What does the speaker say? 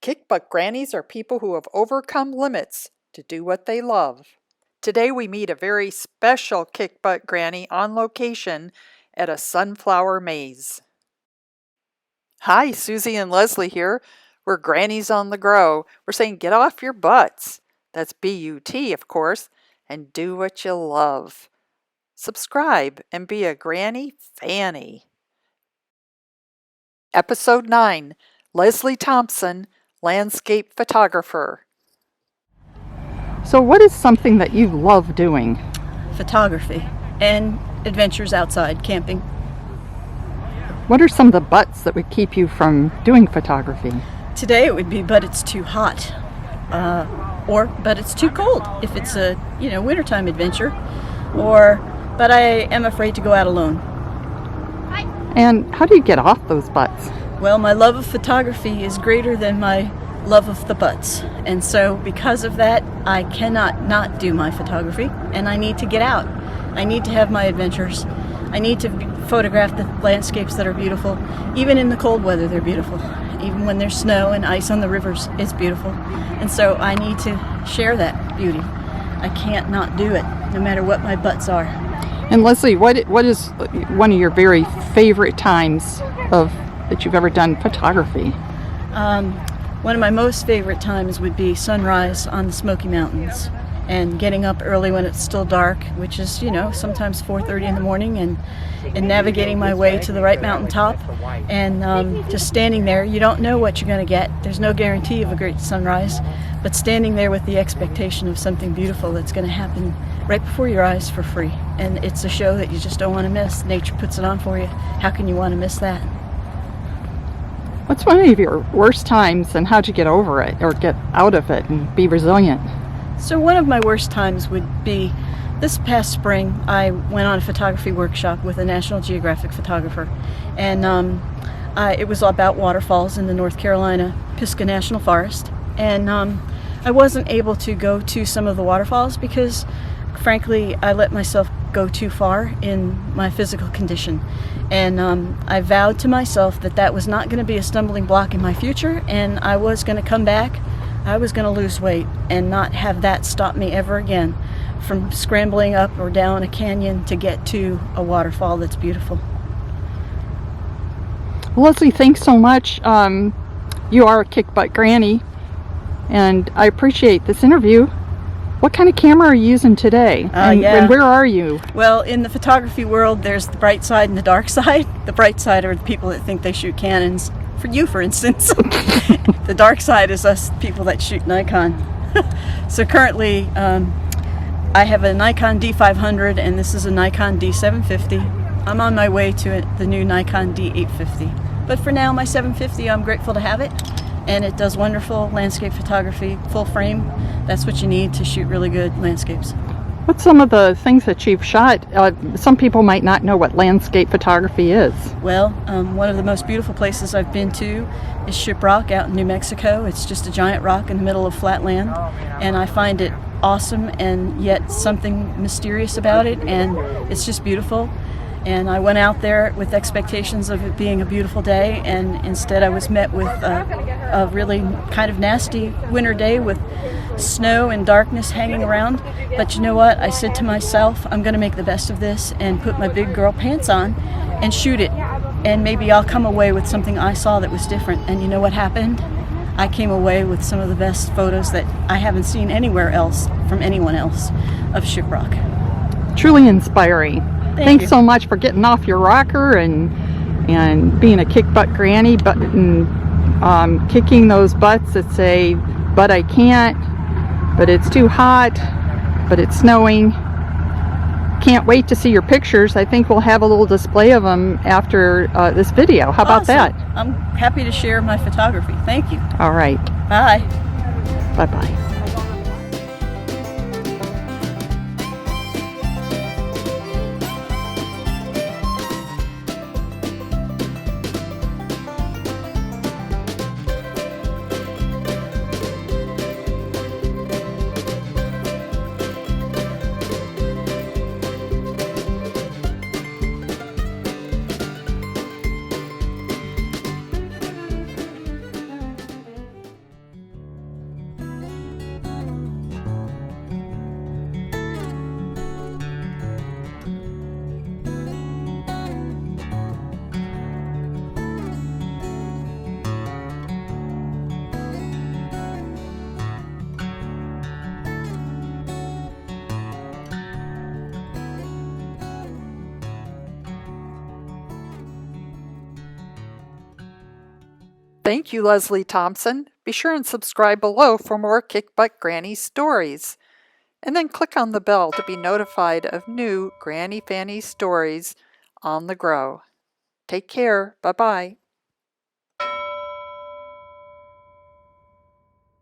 Kick-Butt Grannies are people who have overcome limits to do what they love. Today we meet a very special Kick-Butt Granny on location at a sunflower maze. Hi, Susie and Leslie here. We're Grannies on the Grow. We're saying get off your butts. That's B-U-T, of course, and do what you love. Subscribe and be a Granny Fanny. Episode 9, Leslie Thompson, Landscape Photographer. So what is something that you love doing? Photography and adventures outside, camping. What are some of the buts that would keep you from doing photography? Today it would be, but it's too hot. Or, but it's too cold if it's a, wintertime adventure. Or, but I am afraid to go out alone. And how do you get off those butts? Well, my love of photography is greater than my love of the butts. And so because of that, I cannot not do my photography, and I need to get out. I need to have my adventures. I need to photograph the landscapes that are beautiful. Even in the cold weather, they're beautiful. Even when there's snow and ice on the rivers, it's beautiful. And so I need to share that beauty. I can't not do it, no matter what my butts are. And Leslie, what is one of your very favorite times that you've ever done photography? One of my most favorite times would be sunrise on the Smoky Mountains and getting up early when it's still dark, which is, sometimes 4:30 in the morning, and navigating my way to the right mountaintop and just standing there. You don't know what you're going to get. There's no guarantee of a great sunrise, but standing there with the expectation of something beautiful that's going to happen right before your eyes for free. And it's a show that you just don't want to miss. Nature puts it on for you. How can you want to miss that? What's one of your worst times, and how'd you get over it or get out of it and be resilient? So one of my worst times would be this past spring. I went on a photography workshop with a National Geographic photographer, and it was about waterfalls in the North Carolina Pisgah National Forest. And I wasn't able to go to some of the waterfalls because, frankly, I let myself go too far in my physical condition. And I vowed to myself that was not going to be a stumbling block in my future, and I was going to come back. I was going to lose weight and not have that stop me ever again from scrambling up or down a canyon to get to a waterfall that's beautiful. Leslie, thanks so much. You are a Kick-Butt Granny, and I appreciate this interview. What kind of camera are you using today? And where are you? Well, in the photography world, there's the bright side and the dark side. The bright side are the people that think they shoot Canons. For you, for instance. The dark side is us people that shoot Nikon. So currently, I have a Nikon D500, and this is a Nikon D750. I'm on my way to the new Nikon D850. But for now, my 750, I'm grateful to have it. And it does wonderful landscape photography, full frame. That's what you need to shoot really good landscapes. What's some of the things that you've shot? Some people might not know what landscape photography is. Well, one of the most beautiful places I've been to is Shiprock out in New Mexico. It's just a giant rock in the middle of flat land, and I find it awesome and yet something mysterious about it, and it's just beautiful. And I went out there with expectations of it being a beautiful day, and instead I was met with a really kind of nasty winter day with snow and darkness hanging around. But you know what? I said to myself, I'm going to make the best of this and put my big girl pants on and shoot it. And maybe I'll come away with something I saw that was different. And you know what happened? I came away with some of the best photos that I haven't seen anywhere else from anyone else of Shiprock. Truly inspiring. Thanks you. so much for getting off your rocker and being a Kick-Butt Granny, kicking those butts that say, but I can't, but it's too hot, but it's snowing. Can't wait to see your pictures. I think we'll have a little display of them after this video. How about that? I'm happy to share my photography. Thank you. All right. Bye. Bye-bye. Thank you, Leslie Thompson. Be sure and subscribe below for more Kick Butt Granny stories. And then click on the bell to be notified of new Granny Fanny stories on the Grow. Take care. Bye-bye.